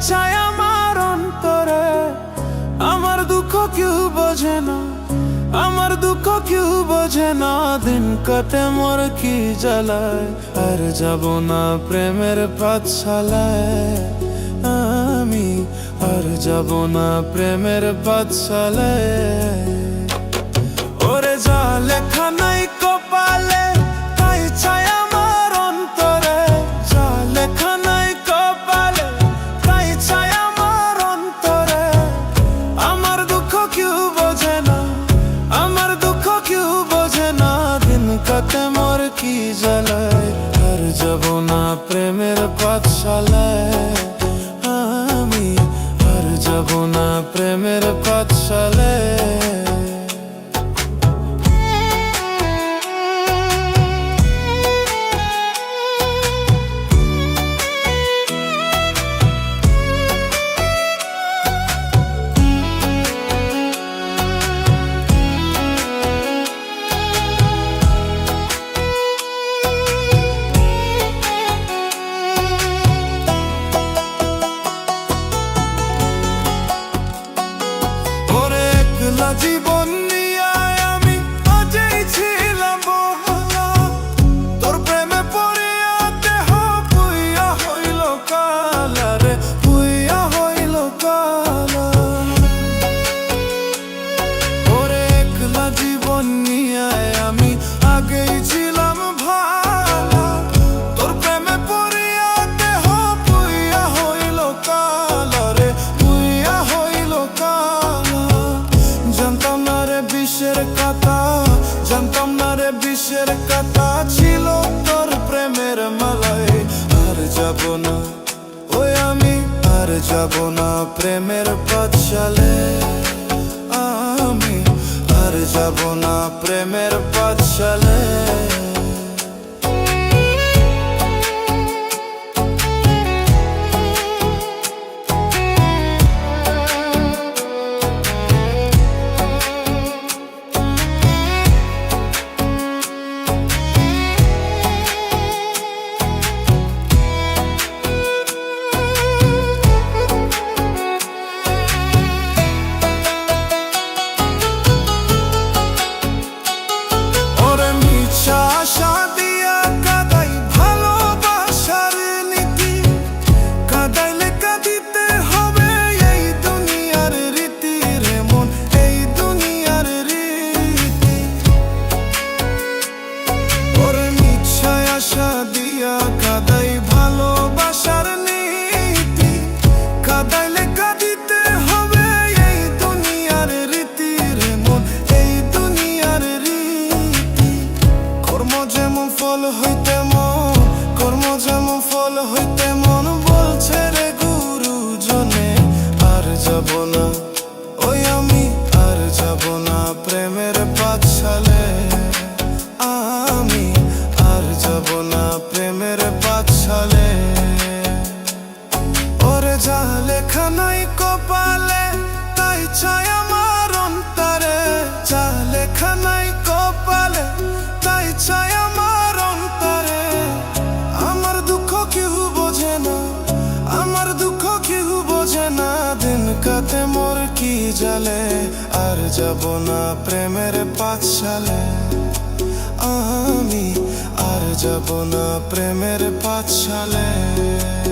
চাই আমার অন্তরে। আমার দুঃখ কেউ বোঝে না, আমার দুঃখ কেউ বোঝে না। দিন কাটে মোর কি জ্বালায়, আর যাব না প্রেমের পাঠশালায়। আমি আর যাব না প্রেমের পাঠশালায়। ওরে যা লেখা নাই কপালে, তাই চাই আমার অন্তরে। যা লেখা নাই কপালে, তাই চাই আমার অন্তরে। আমার দুঃখ কেউ বোঝে না, আমার দুঃখ কেউ বোঝে না। দিন কাটে মোর কি জ্বালায়, আর যাব না প্রেমের পাঠশালায়। আমি আর যাব না প্রেমের পাঠশালায়। জীবন নিয়ে আমি আজই ছিলাম বহলা, তোর প্রেমে পড়িয়া দেহ পুইয়া হইল কালা রে, পুইয়া হইল কালা। ওরে একলা জীবন নিয়ে আমি আগেই ছিলাম ভালা, তোর প্রেমে পড়িয়া দেহ পুইয়া হইল কালা রে, পুইয়া হইল কালা। জানতাম না রে বিষের কথা, জানতাম না রে বিষের কথা ছিল তোর প্রেমের মালায়। আর যাব না ওই আমি, আর যাব না প্রেমের পাঠশালায়। আমি আর যাব না প্রেমের পাঠশালায়। ফল হইতে মন, কর্ম যেমন ফল হইতে মন বলছে রে গুরুজনে। আর যাব না ওই আমি, আর যাব না প্রেমের পাঠশালায়। আমি আর যাব না প্রেমের পাঠশালায়। ওরে যা লেখা নাই কপালে, তাই চাই আমার অন্তরে। যা লেখা নাই কপালে, তাই চাই আমার অন্তরে। আমার দুঃখ কেউ বোঝে না, আমার দুঃখ কেউ বোঝে না। দিন কাটে মোর কি জ্বালে, আর যাব না প্রেমের পাঠশালায়। আমি আর যাব না প্রেমের পাঠশালায়।